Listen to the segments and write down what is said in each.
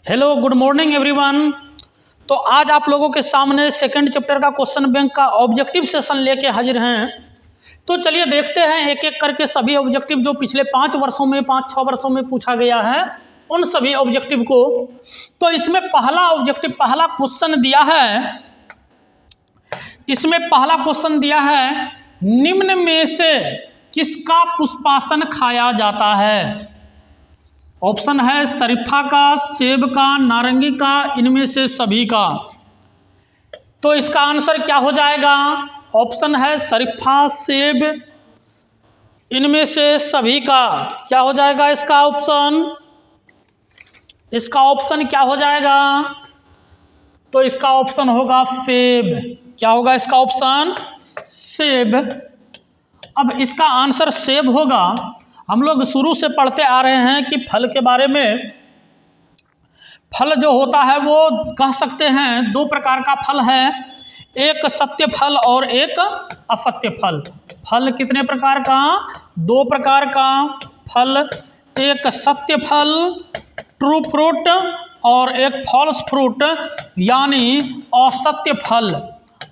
Hello good morning everyone. तो आज आप लोगों के सामने सेकंड चैप्टर का क्वेश्चन बैंक का ऑब्जेक्टिव सेशन लेके हाजिर हैं। तो चलिए देखते हैं एक एक करके सभी ऑब्जेक्टिव जो पिछले 5 वर्षों में 5-6 वर्षों में पूछा गया है उन सभी ऑब्जेक्टिव को। तो इसमें पहला क्वेश्चन दिया है, इसमें पहला क्वेश्चन दिया है निम्न में से किसका पुष्पासन खाया जाता है। ऑप्शन है शरीफा का, सेब का, नारंगी का, इनमें से सभी का। तो इसका आंसर क्या हो जाएगा? ऑप्शन है शरीफा, सेब, इनमें से सभी का। क्या हो जाएगा इसका ऑप्शन? इसका ऑप्शन क्या हो जाएगा? तो इसका ऑप्शन होगा सेब। क्या होगा इसका ऑप्शन? सेब। अब इसका आंसर सेब होगा। हम लोग शुरू से पढ़ते आ रहे हैं कि फल के बारे में। फल जो होता है वो कह सकते हैं 2 प्रकार का फल है, एक सत्य फल और एक असत्य फल। फल कितने प्रकार का? 2 प्रकार का फल, एक सत्य फल ट्रू फ्रूट और एक फॉल्स फ्रूट यानी असत्य फल।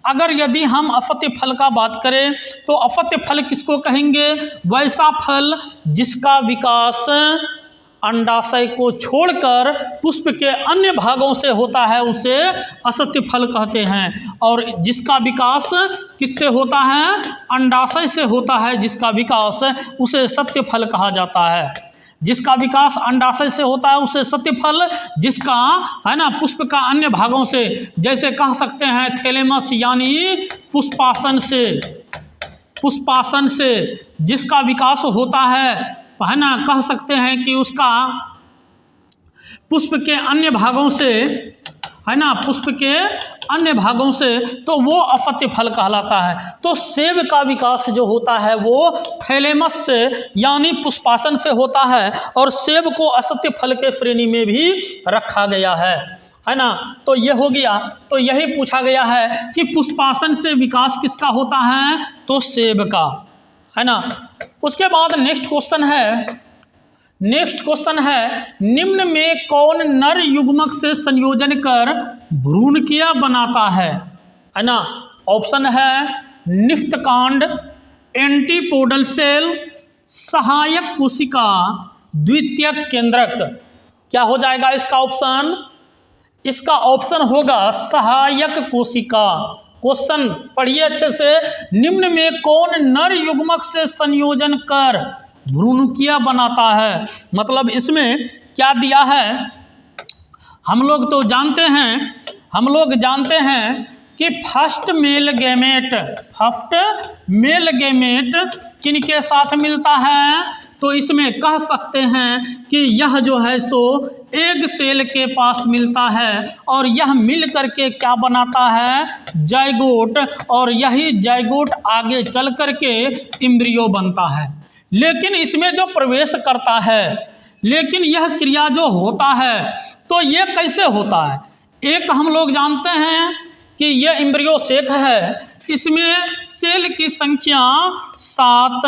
अगर यदि हम असत्य फल का बात करें तो असत्य फल किसको कहेंगे? वैसा फल जिसका विकास अंडाशय को छोड़कर पुष्प के अन्य भागों से होता है उसे असत्य फल कहते हैं। और जिसका विकास किससे होता है? अंडाशय से होता है जिसका विकास, उसे सत्य फल कहा जाता है। जिसका विकास अंडाशय से होता है उसे सत्य फल, जिसका है ना पुष्प का अन्य भागों से, जैसे कह सकते हैं थैलेमस यानी पुष्पासन से जिसका विकास होता है ना, कह सकते हैं कि उसका पुष्प के अन्य भागों से, है ना, पुष्प के अन्य भागों से, तो वो असत्य फल कहलाता है। तो सेब का विकास जो होता है वो थैलेमस से यानी पुष्पासन से होता है और सेब को असत्य फल के श्रेणी में भी रखा गया है ना। तो ये हो गया। तो यही पूछा गया है कि पुष्पासन से विकास किसका होता है? तो सेब का, है ना। उसके बाद नेक्स्ट क्वेश्चन है निम्न में कौन नर युग्मक से संयोजन कर भ्रूणकिया बनाता है ना। ऑप्शन है निफ्तकांड, एंटीपोडल सेल, सहायक कोशिका, द्वितीयक केंद्रक। क्या हो जाएगा इसका ऑप्शन? इसका ऑप्शन होगा सहायक कोशिका। क्वेश्चन पढ़िए अच्छे से। निम्न में कौन नर युग्मक से संयोजन कर भ्रूणकिया बनाता है, मतलब इसमें क्या दिया है? हम लोग जानते हैं कि फर्स्ट मेल गैमेट किनके साथ मिलता है? तो इसमें कह सकते हैं कि यह जो है सो एग सेल के पास मिलता है और यह मिल करके क्या बनाता है? जाइगोट। और यही जाइगोट आगे चल करके एम्ब्रियो बनता है। लेकिन इसमें जो प्रवेश करता है, लेकिन यह क्रिया जो होता है तो ये कैसे होता है? एक हम लोग जानते हैं कि यह एम्ब्रियो सेक है, इसमें सेल की संख्या 7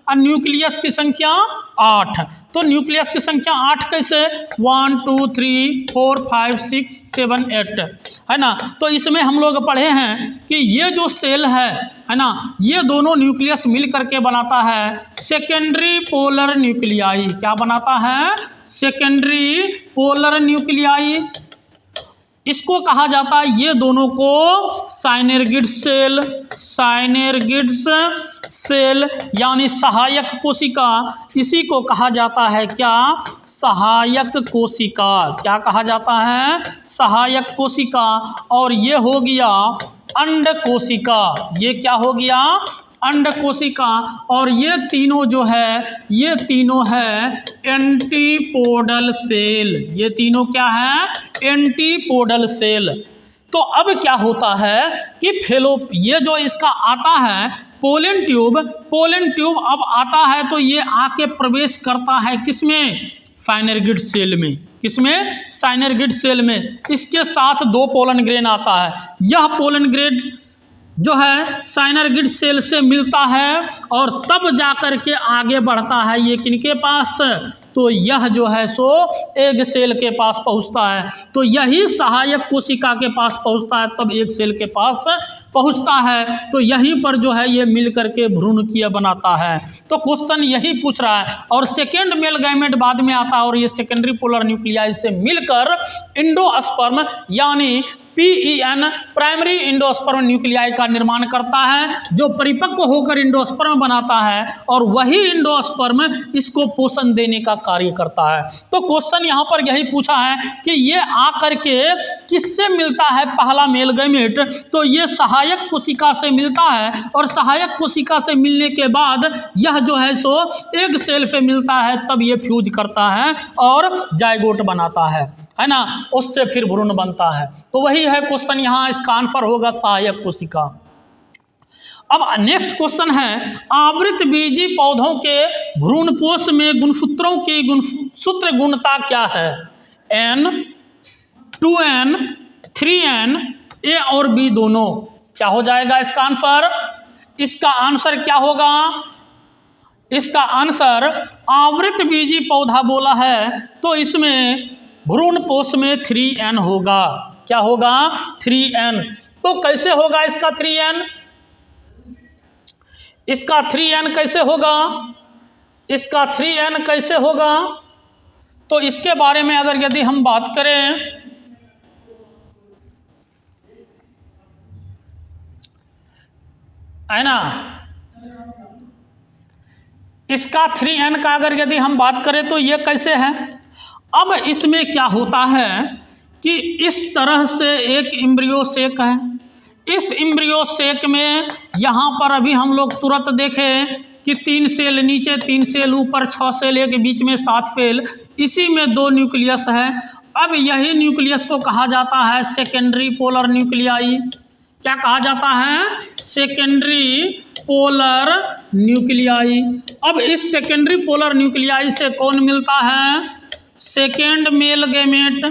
और न्यूक्लियस की संख्या 8। तो न्यूक्लियस की संख्या 8 कैसे? 1 2 3 4 5 6 7 8, है ना। तो इसमें हम लोग पढ़े हैं कि ये जो सेल है ना, ये दोनों न्यूक्लियस मिल करके बनाता है सेकेंडरी पोलर न्यूक्लियाई। क्या बनाता है? Secondary polar nuclei. इसको कहा जाता है, ये दोनों को साइनेर्गिड्स सेल यानी सहायक कोशिका, इसी को कहा जाता है क्या? सहायक कोशिका। क्या कहा जाता है? सहायक कोशिका। और ये हो गया अंड कोशिका। ये क्या हो गया? अंड कोशिका। और ये तीनों जो है, ये तीनों है एंटीपोडल सेल। ये तीनों क्या है? Antipodal cell. तो अब क्या होता है कि ये जो इसका आता है पोलन ट्यूब अब आता है तो ये आके प्रवेश करता है किसमें? साइनेर्गिड सेल में। किसमें? साइनेर्गिड सेल में। इसके साथ 2 पोलन ग्रेन आता है। यह पोलन ग्रेन जो है साइनरगिड सेल से मिलता है और तब जाकर के आगे बढ़ता है ये किनके पास, तो यह जो है सो एग सेल के पास पहुंचता है, तो यही सहायक कोशिका के पास पहुंचता है, तब एग सेल के पास पहुंचता है, तो यहीं पर जो है ये मिल करके भ्रूणकीय बनाता है। तो क्वेश्चन यही पूछ रहा है। और सेकेंड मेल गैमेट बाद में आता है और ये सेकेंडरी पोलर न्यूक्लियाई से मिलकर इंडोस्पर्म यानी PEN प्राइमरी इंडोस्पर्म न्यूक्लियाई का निर्माण करता है, जो परिपक्व होकर इंडोस्पर्म बनाता है और वही इंडोस्पर्म इसको पोषण देने का कार्य करता है। तो क्वेश्चन यहाँ पर यही पूछा है कि ये आकर के किससे मिलता है पहला मेल गैमेट, तो ये सहायक कोशिका से मिलता है और सहायक कोशिका से मिलने के बाद यह जो है सो एग सेल पे मिलता है, तब ये फ्यूज करता है और जाइगोट बनाता है ना, उससे फिर भ्रूण बनता है। तो वही है क्वेश्चन यहाँ, इसका आंसर होगा सहायक कोशिका। अब नेक्स्ट क्वेश्चन है, आवृत बीजी पौधों के भ्रूणपोष में गुणसूत्रों की गुणसूत्र गुणता क्या है? N, 2N, 3N, A और B दोनों। क्या हो जाएगा इसका आंसर? इसका आंसर क्या होगा? इसका आंसर आवृत बीजी पौधा बोला है तो इसमें भ्रूणपोष में 3N होगा। क्या होगा? 3N। तो कैसे होगा इसका 3N? इसका 3N कैसे होगा? इसका 3N कैसे होगा? तो इसके बारे में अगर यदि हम बात करें, है ना, इसका 3N का अगर यदि हम बात करें तो ये कैसे है? अब इसमें क्या होता है कि इस तरह से एक एम्ब्रियो सेक है, इस एम्ब्रियो सेक में यहाँ पर अभी हम लोग तुरंत देखें कि 3 सेल नीचे, 3 सेल ऊपर, 6 सेल एक, बीच में 7 सेल, इसी में 2 न्यूक्लियस है। अब यही न्यूक्लियस को कहा जाता है सेकेंडरी पोलर न्यूक्लियाई। क्या कहा जाता है? Secondary polar nuclei. अब इस सेकेंडरी पोलर न्यूक्लियाई से कौन मिलता है? Second male gamete.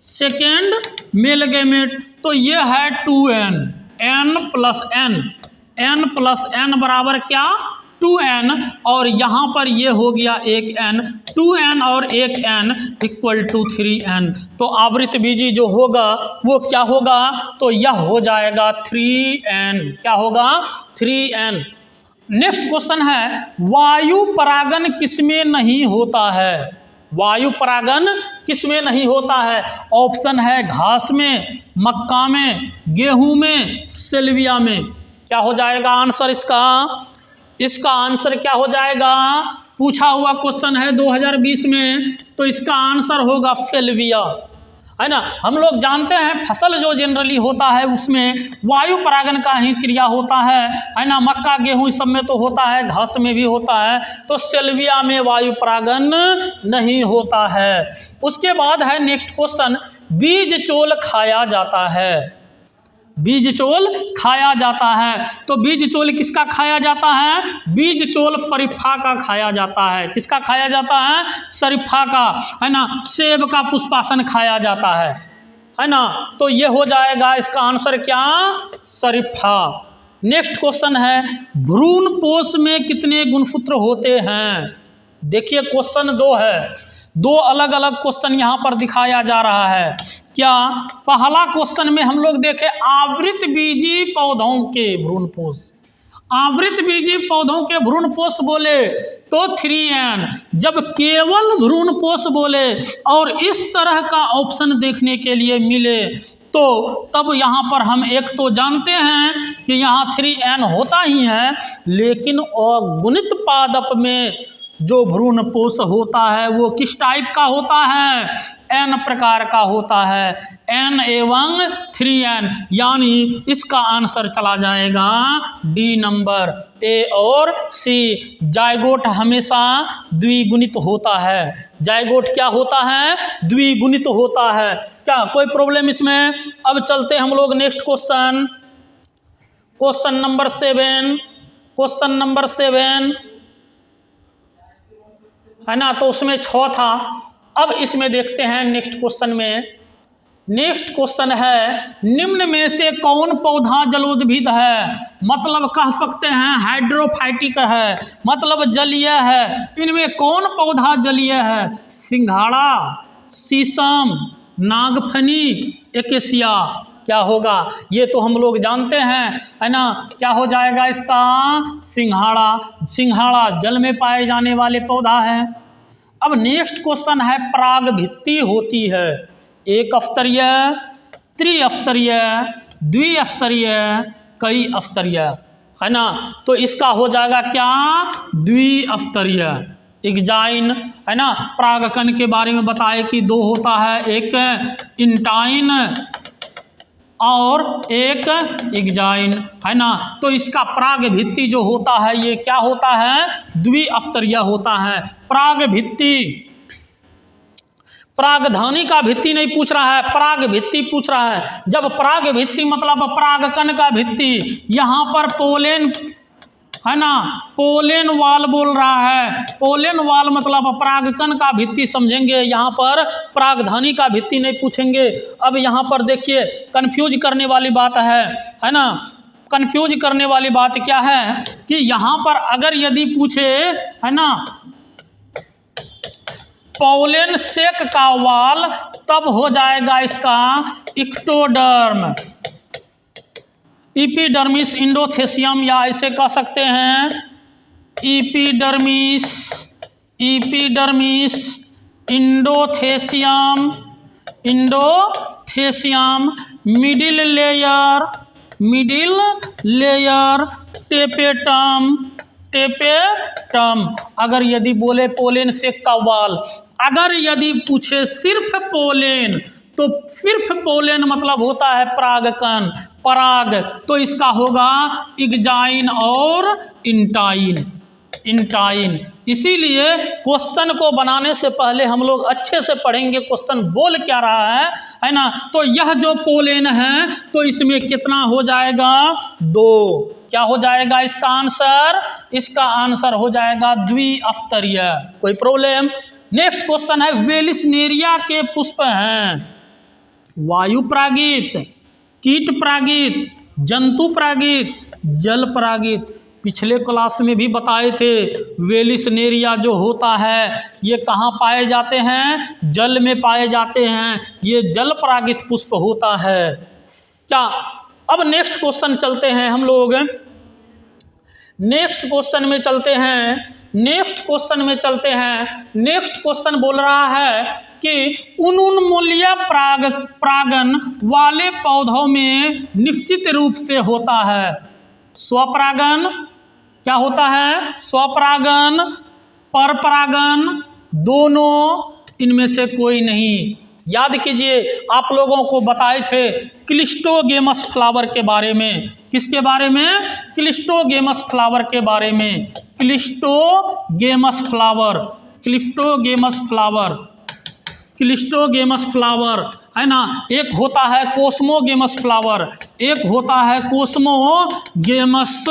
Second male gamete तो ये है 2N, N plus N, N plus N बराबर क्या? 2N, और यहाँ पर ये हो गया एक N, 2N और एक N इक्वल टू 3N। तो आवृत बीजी जो होगा वो क्या होगा? तो यह हो जाएगा 3N। क्या होगा? 3N। नेक्स्ट क्वेश्चन है, वायु परागन किसमें नहीं होता है? वायु परागन किसमें नहीं होता है? ऑप्शन है घास में, मक्का में, गेहूं में, सेल्विया में। क्या हो जाएगा आंसर इसका? इसका आंसर क्या हो जाएगा? पूछा हुआ क्वेश्चन है 2020 में, तो इसका आंसर होगा सेल्विया, है ना। हम लोग जानते हैं फसल जो जनरली होता है उसमें वायु परागन का ही क्रिया होता है ना। मक्का गेहूं इस सब में तो होता है, घास में भी होता है, तो सेल्विया में वायु परागन नहीं होता है। उसके बाद है नेक्स्ट क्वेश्चन, बीज चोल खाया जाता है। बीज चोल खाया जाता है, तो बीज चोल किसका खाया जाता है? बीज चोल शरीफा का खाया जाता है। किसका खाया जाता है? शरीफा का, है ना। सेब का पुष्पासन खाया जाता है ना। तो ये हो जाएगा इसका आंसर क्या? शरीफा। नेक्स्ट क्वेश्चन है, भ्रूणपोष में कितने गुणसूत्र होते हैं? देखिए क्वेश्चन 2 है, 2 अलग अलग क्वेश्चन यहाँ पर दिखाया जा रहा है। क्या पहला क्वेश्चन में हम लोग देखें आवृत बीजी पौधों के भ्रूणपोष, आवृत बीजी पौधों के भ्रूणपोष बोले तो 3N, जब केवल भ्रूणपोष बोले और इस तरह का ऑप्शन देखने के लिए मिले तो तब यहाँ पर हम एक तो जानते हैं कि यहाँ 3N होता ही है, लेकिन अगुणित पादप में जो भ्रूणपोष होता है वो किस टाइप का होता है? N प्रकार का होता है, N एवं 3N, यानी इसका आंसर चला जाएगा D नंबर, A और C। जाइगोट हमेशा द्विगुणित होता है। जाइगोट क्या होता है? द्विगुणित होता है। क्या कोई प्रॉब्लम इसमें? अब चलते हम लोग next question, question number 7, question number 7, है ना। तो उसमें 6 था। अब इसमें देखते हैं नेक्स्ट क्वेश्चन में, नेक्स्ट क्वेश्चन है, निम्न में से कौन पौधा जलोद्भिद है? मतलब कह सकते हैं हाइड्रोफाइटिक है, मतलब जलीय है। इनमें कौन पौधा जलीय है? सिंघाड़ा, शीशम, नागफनी, एकेसिया। क्या होगा? ये तो हम लोग जानते हैं, है ना। क्या हो जाएगा इसका? सिंघाड़ा। सिंघाड़ा जल में पाए जाने वाले पौधा है। अब नेक्स्ट क्वेश्चन है, परागभित्ति होती है एक अस्तरीय, त्रिअस्तरीय, द्विअस्तरीय, कई अस्तरीय, है ना। तो इसका हो जाएगा क्या? द्विअस्तरीय। एग्जाइन, है ना। परागकण के बारे में बताए कि दो होता है, एक इंटाइन और एक एग्जाइन, है ना। तो इसका परागभित्ति जो होता है ये क्या होता है? द्विअस्तरीय होता है। परागभित्ति, परागधानी का भित्ति नहीं पूछ रहा है, परागभित्ति पूछ रहा है। जब परागभित्ति मतलब परागकण का भित्ति, यहाँ पर पोलेन, है ना, पोलेन वाल बोल रहा है। पोलेन वाल मतलब परागकण का भित्ति समझेंगे, यहाँ पर परागधानी का भित्ति नहीं पूछेंगे। अब यहाँ पर देखिए कंफ्यूज करने वाली बात है ना। कंफ्यूज करने वाली बात क्या है कि यहाँ पर अगर यदि पूछे, है ना, पोलेन सेक का वाल, तब हो जाएगा इसका इक्टोडर्म, इपीडर्मिस, इंडोथेसियम, या ऐसे कह सकते हैं epidermis, epidermis, endothecium, endothecium, middle layer, middle layer, tapetum, tapetum. अगर यदि बोले पोलेन सेक का वाल, अगर यदि पूछे सिर्फ पोलेन, तो सिर्फ पोलेन मतलब होता है परागकण, पराग, तो इसका होगा इग्जाइन और इंटाइन, इंटाइन। इसीलिए क्वेश्चन को बनाने से पहले हम लोग अच्छे से पढ़ेंगे क्वेश्चन बोल क्या रहा है ना। तो यह जो पोलेन है तो इसमें कितना हो जाएगा? 2। क्या हो जाएगा इसका आंसर? इसका आंसर हो जाएगा द्विअस्तरीय। कोई प्रॉब्लम? नेक्स्ट क्वेश्चन है, वेलिस्नेरिया के पुष्प हैं वायु परागित, कीट परागित, जंतु परागित, जल परागित। पिछले क्लास में भी बताए थे वेलिस्नेरिया जो होता है ये कहाँ पाए जाते हैं? जल में पाए जाते हैं। ये जल परागित पुष्प होता है। क्या? अब नेक्स्ट क्वेश्चन चलते हैं हम लोग, नेक्स्ट क्वेश्चन में चलते हैं, नेक्स्ट क्वेश्चन में चलते हैं। नेक्स्ट क्वेश्चन बोल रहा है कि उन्मूलीय परागन वाले पौधों में निश्चित रूप से होता है स्वपरागन। क्या होता है? स्वपरागन, परपरागन, दोनों, इनमें से कोई नहीं। याद कीजिए, आप लोगों को बताए थे क्लिस्टोगेमस फ्लावर के बारे में। किसके बारे में? क्लिस्टोगेमस फ्लावर के बारे में। Cleistogamous flower, cleistogamous flower, cleistogamous flower, है ना। एक होता है कोस्मोगेमस फ्लावर, एक होता है कोस्मोगेमस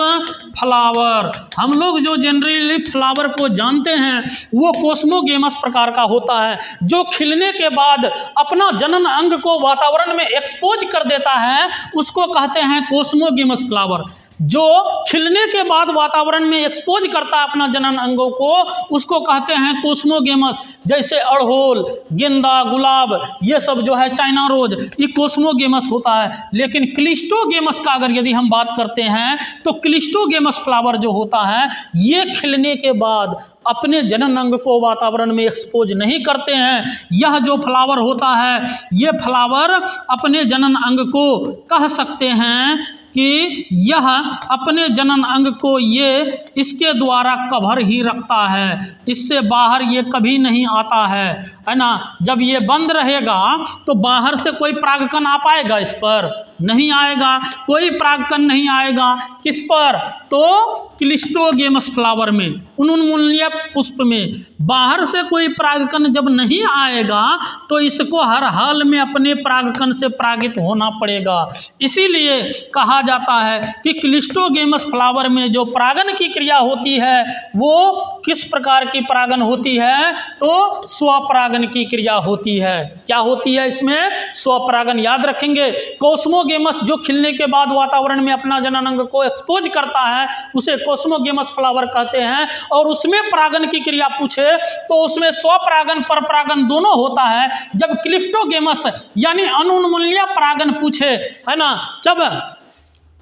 फ्लावर। हम लोग जो जनरली फ्लावर को जानते हैं वो कोस्मोगेमस प्रकार का होता है, जो खिलने के बाद अपना जनन अंग को वातावरण में एक्सपोज कर देता है, उसको कहते हैं कोस्मोगेमस फ्लावर। जो खिलने के बाद वातावरण में एक्सपोज करता है अपना जनन अंगों को, उसको कहते हैं कोस्मोगेमस। जैसे अड़हुल, गेंदा, गुलाब, ये सब जो है, चाइना रोज, ये कोस्मोगेमस होता है। लेकिन क्लिस्टोगेमस का अगर यदि हम बात करते हैं तो क्लिस्टोगेमस फ्लावर जो होता है ये खिलने के बाद अपने जनन अंग को वातावरण में एक्सपोज नहीं करते हैं। यह जो फ्लावर होता है ये फ्लावर अपने जनन अंग को कह सकते हैं कि यह अपने जनन अंग को ये इसके द्वारा कवर ही रखता है, इससे बाहर ये कभी नहीं आता है ना। जब ये बंद रहेगा तो बाहर से कोई परागकण आ पाएगा इस पर? नहीं आएगा, कोई परागकण नहीं आएगा। किस पर? तो क्लिस्टोगेमस फ्लावर में, उन्मूलनीय पुष्प में बाहर से कोई परागकण जब नहीं आएगा तो इसको हर हाल में अपने परागकण से परागित होना पड़ेगा। इसीलिए कहा जाता है कि क्लिस्टोगेमस फ्लावर में जो परागन की क्रिया होती है वो किस प्रकार की परागन होती है? तो स्वपरागन की क्रिया होती है। क्या होती है इसमें? स्वपरागन। याद रखेंगे, कोस्मोगेमस जो खिलने के बाद वातावरण में अपना जननांग को एक्सपोज करता है उसे कोस्मोगेमस फ्लावर कहते हैं। और उसमें परागन की क्रिया पूछे तो उसमें स्वपरागन परपरागन दोनों होता है। जब क्लिस्टोगेमस यानी अनुन्मूलनीय परागन पूछे, है ना, जब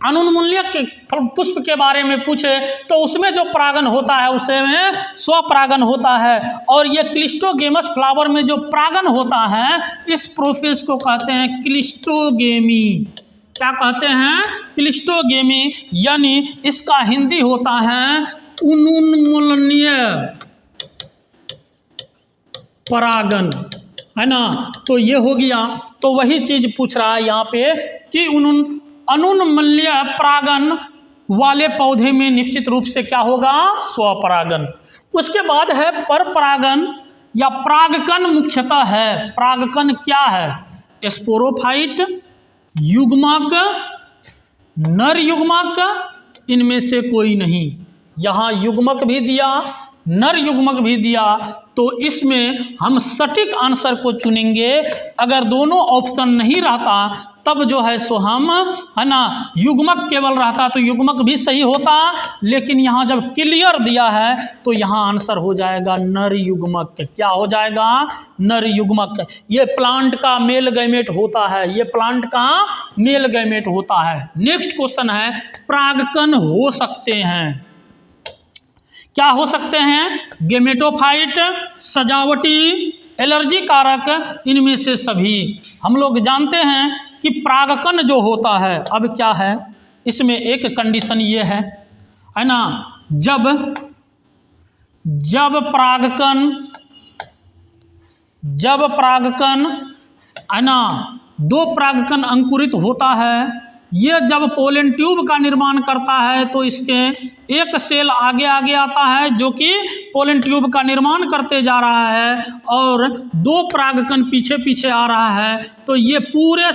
अनुन्मूलनीय के पुष्प के बारे में पूछे तो उसमें जो परागन होता है उसे में स्वपरागन होता है। और ये क्लिस्टोगेमस फ्लावर में जो परागन होता है इस प्रोसेस को कहते हैं क्लिस्टोगेमी। क्या कहते हैं? क्लिस्टोगेमी, यानी इसका हिंदी होता है अनुन्मूलनीय परागन, है ना। तो ये हो गया। तो वही चीज पूछ रहा है यहाँ पे कि अनुन्मूलनीय परागन वाले पौधे में निश्चित रूप से क्या होगा? स्वपरागन। उसके बाद है परपरागन या परागकण। मुख्यतः है परागकण क्या है? स्पोरोफाइट, युग्मक, नर युग्मक, इनमें से कोई नहीं। यहाँ युग्मक भी दिया, नर युग्मक भी दिया, तो इसमें हम सटीक आंसर को चुनेंगे। अगर दोनों ऑप्शन नहीं रहता तब जो है सो हम, है ना, युग्मक केवल रहता तो युग्मक भी सही होता, लेकिन यहाँ जब क्लियर दिया है तो यहाँ आंसर हो जाएगा नर युग्मक। क्या हो जाएगा? नर युग्मक। ये प्लांट का मेल गैमेट होता है, ये प्लांट का मेल गैमेट होता है। नेक्स्ट क्वेश्चन है, परागकण हो सकते हैं, क्या हो सकते हैं? गेमेटोफाइट, सजावटी, एलर्जी कारक, इनमें से सभी। हम लोग जानते हैं कि परागकण जो होता है, अब क्या है इसमें एक कंडीशन ये है ना, जब परागकण है ना, दो परागकण अंकुरित होता है, ये जब पोलन ट्यूब का निर्माण करता है तो इसके एक सेल आगे आगे आता है जो कि पोलन ट्यूब का निर्माण करते जा रहा है और दो परागकण पीछे पीछे आ रहा है। तो ये पूरे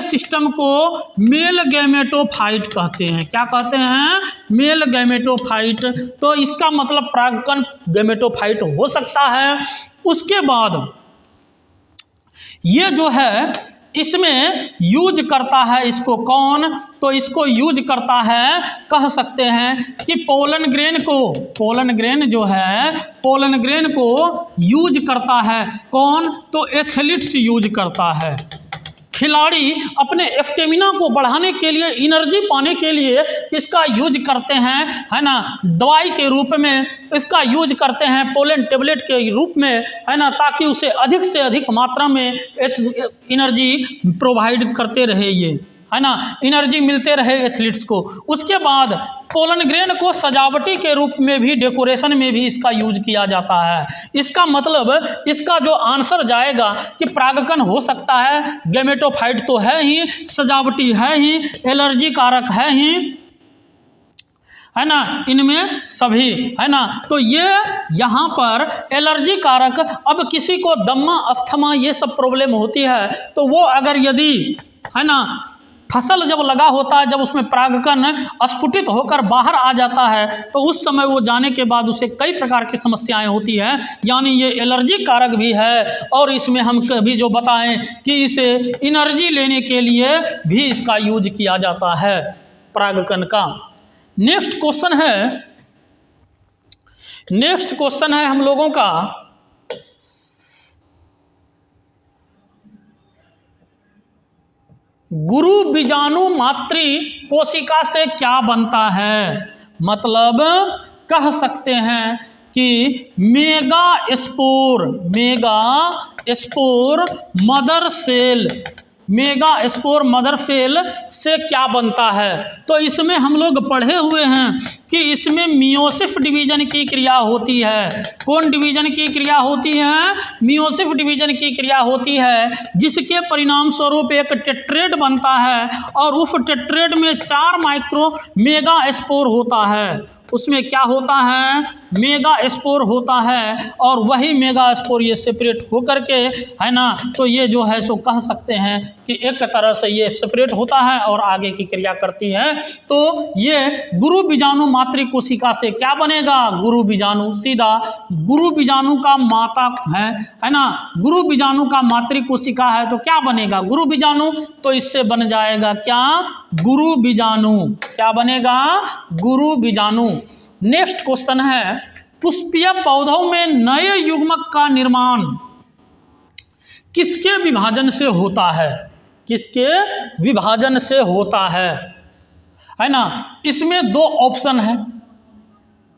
सिस्टम को मेल गैमेटोफाइट कहते हैं। क्या कहते हैं? Male gametophyte. तो इसका मतलब परागकण गैमेटोफाइट हो सकता है। उसके बाद ये जो है इसमें यूज करता है इसको कौन? तो इसको यूज करता है, कह सकते हैं कि पोलन ग्रेन को यूज करता है कौन? तो एथलीट्स यूज करता है। खिलाड़ी अपने स्टेमिना को बढ़ाने के लिए, एनर्जी पाने के लिए इसका यूज करते हैं, है ना, दवाई के रूप में इसका यूज करते हैं, पोलन टेबलेट के रूप में, है ना, ताकि उसे अधिक से अधिक मात्रा में एनर्जी प्रोवाइड करते रहे, ये है ना, एनर्जी मिलते रहे एथलीट्स को। उसके बाद पोलन ग्रेन को सजावटी के रूप में भी, डेकोरेशन में भी इसका यूज किया जाता है। इसका मतलब इसका जो आंसर जाएगा कि परागकण हो सकता है, गैमेटोफाइट तो है ही, सजावटी है ही, एलर्जी कारक है ही, है ना, इनमें सभी, है ना। तो ये यहाँ पर एलर्जी कारक, अब किसी को दम्मा, अस्थमा ये सब प्रॉब्लम होती है तो वो अगर यदि, है ना, फसल जब लगा होता है, जब उसमें परागकण स्फुटित होकर बाहर आ जाता है तो उस समय वो जाने के बाद उसे कई प्रकार की समस्याएं होती हैं, यानी ये एलर्जी कारक भी है। और इसमें हम कभी जो बताएं कि इसे एनर्जी लेने के लिए भी इसका यूज किया जाता है परागकण का। नेक्स्ट क्वेश्चन है हम लोगों का, गुरु बीजाणु मातृ कोशिका से क्या बनता है? मतलब कह सकते हैं कि मेगा स्पोर मदर सेल से क्या बनता है? तो इसमें हम लोग पढ़े हुए हैं कि इसमें मियोसिस डिवीजन की क्रिया होती है। कौन डिवीजन की क्रिया होती है? मियोसिस डिवीजन की क्रिया होती है, जिसके परिणाम स्वरूप एक टेट्रेड बनता है और उस टेट्रेड में 4 माइक्रो मेगा स्पोर होता है। उसमें क्या होता है? मेगा स्पोर होता है, और वही मेगा स्पोर ये सेपरेट होकर के, है ना, तो ये जो है सो कह सकते हैं कि एक तरह से ये सेपरेट होता है और आगे की क्रिया करती है। तो ये गुरु बीजाणु मातृकोशिका से क्या बनेगा? गुरु बीजाणु। सीधा गुरु बीजाणु का माता है ना, गुरु बीजाणु का मातृकोशिका है, तो क्या बनेगा? गुरु बीजाणु। तो इससे बन जाएगा क्या? गुरु बीजाणु। क्या बनेगा? गुरु बीजाणु। नेक्स्ट क्वेश्चन है, पुष्पीय पौधों में नए युग्मक का निर्माण किसके विभाजन से होता है? किसके विभाजन से होता है ना? इसमें 2 ऑप्शन है।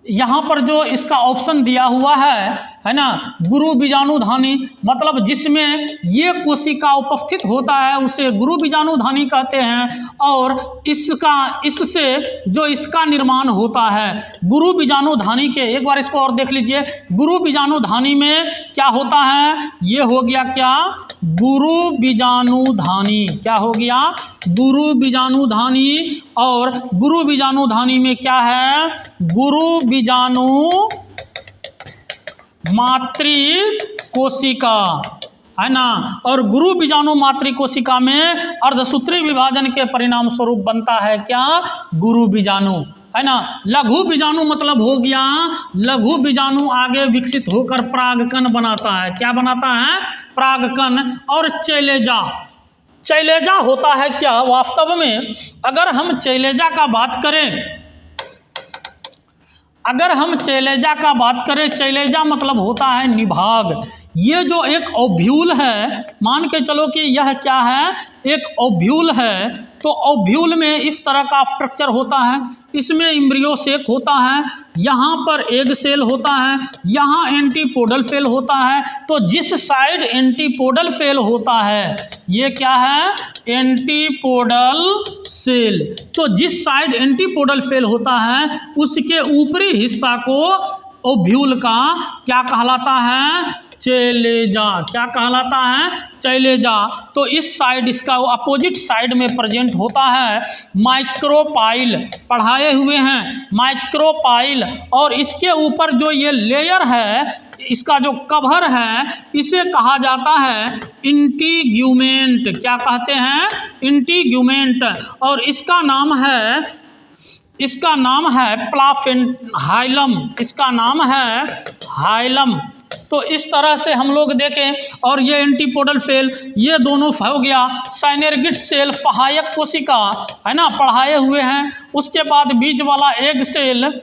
यहाँ पर जो इसका ऑप्शन दिया हुआ है ना, गुरु बीजाणुधानी, मतलब जिसमें ये कोशिका उपस्थित होता है उसे गुरु बीजाणुधानी कहते हैं, और इससे जो इसका निर्माण होता है गुरु बीजाणुधानी के, एक बार इसको और देख लीजिए, गुरु बीजाणुधानी में क्या होता है? ये हो गया क्या? गुरु बीजाणुधानी। क्या हो गया? गुरु बीजाणुधानी। और गुरु बीजाणुधानी में क्या है? गुरु बीजाणु मातृ कोशिका, है ना। और गुरु बीजाणु मातृ कोशिका में अर्धसूत्री विभाजन के परिणाम स्वरूप बनता है क्या? गुरु बीजाणु, है ना। लघु बीजाणु मतलब हो गया, लघु बीजाणु आगे विकसित होकर परागकण बनाता है। क्या बनाता है? परागकण। और चैलेजा, चैलेजा होता है क्या? वास्तव में अगर हम चैलेजा का बात करें, अगर हम चैलेजा का बात करें, चैलेजा मतलब होता है निभाग। ये जो एक ओव्यूल है, मान के चलो कि यह क्या है? एक ओव्यूल है। तो ओव्यूल में इस तरह का स्ट्रक्चर होता है, इसमें एम्ब्रियो सेक होता है, यहाँ पर एग सेल होता है, यहाँ एंटीपोडल सेल होता है। तो जिस साइड एंटीपोडल सेल होता है, ये क्या है? Antipodal cell. तो जिस साइड एंटीपोडल सेल होता है उसके ऊपरी हिस्सा को ओव्यूल का क्या कहलाता है? चैलेजा। क्या कहलाता है? चैलेजा। तो इस साइड, इसका अपोजिट साइड में प्रेजेंट होता है माइक्रोपाइल। पढ़ाए हुए हैं माइक्रोपाइल। और इसके ऊपर जो ये लेयर है, इसका जो कवर है, इसे कहा जाता है इंटीग्यूमेंट। क्या कहते हैं? इंटीग्यूमेंट। और इसका नाम है प्लासेंटाइलम। इसका नाम है हाइलम। तो इस तरह से हम लोग देखें, और ये एंटीपोडल सेल, ये दोनों हो गया साइनेर्गिड सेल, सहायक कोशिका, है ना, पढ़ाए हुए हैं। उसके बाद बीज वाला एग सेल,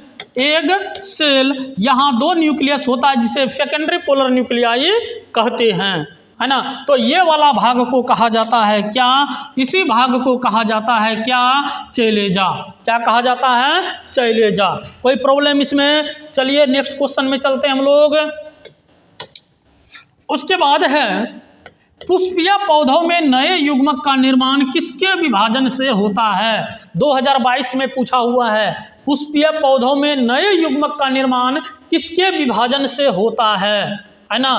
यहाँ 2 न्यूक्लियस होता है जिसे सेकेंडरी पोलर न्यूक्लियाई कहते हैं, है ना। तो ये वाला भाग को कहा जाता है क्या? इसी भाग को कहा जाता है क्या? चैलेजा। क्या कहा जाता है? चैलेजा। कोई प्रॉब्लम इसमें? चलिए नेक्स्ट क्वेश्चन में चलते हैं हम लोग। उसके बाद है, पुष्पीय पौधों में नए युग्मक का निर्माण किसके विभाजन से होता है? 2022 में पूछा हुआ है, पुष्पीय पौधों में नए युग्मक का निर्माण किसके विभाजन से होता है ना।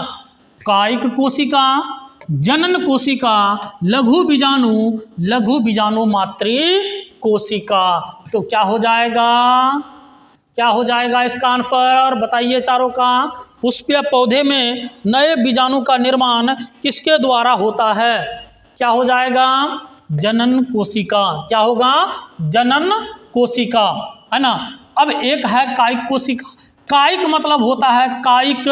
कायिक कोशिका, जनन कोशिका, लघु बीजाणु मातृ कोशिका। तो क्या हो जाएगा? क्या हो जाएगा इसका आंसर? बताइए चारों का। पुष्पीय पौधे में नए बीजाणु का निर्माण किसके द्वारा होता है? क्या हो जाएगा? जनन कोशिका। क्या होगा? जनन कोशिका, है ना। अब एक है कायिक कोशिका। कायिक मतलब होता है कायिक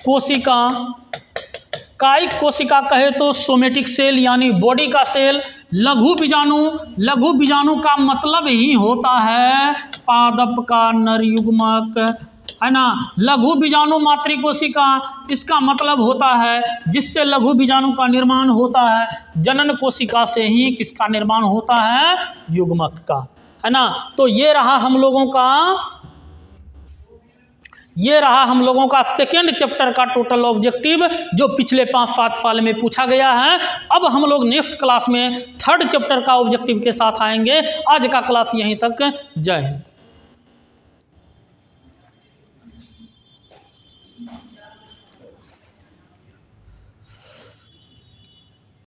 कोशिका। कायिक कोशिका कहे तो सोमेटिक सेल यानी बॉडी का सेल। लघु बीजाणु का मतलब ही होता है पादप का नर युग्मक, है ना। लघु बीजाणु मातृ कोशिका, इसका मतलब होता है जिससे लघु बीजाणु का निर्माण होता है। जनन कोशिका से ही किसका निर्माण होता है? युग्मक का, है ना। तो ये रहा हम लोगों का, ये रहा हम लोगों का सेकेंड चैप्टर का टोटल ऑब्जेक्टिव जो पिछले 5-7 साल में पूछा गया है। अब हम लोग नेक्स्ट क्लास में थर्ड चैप्टर का ऑब्जेक्टिव के साथ आएंगे। आज का क्लास यहीं तक। जय हिंद।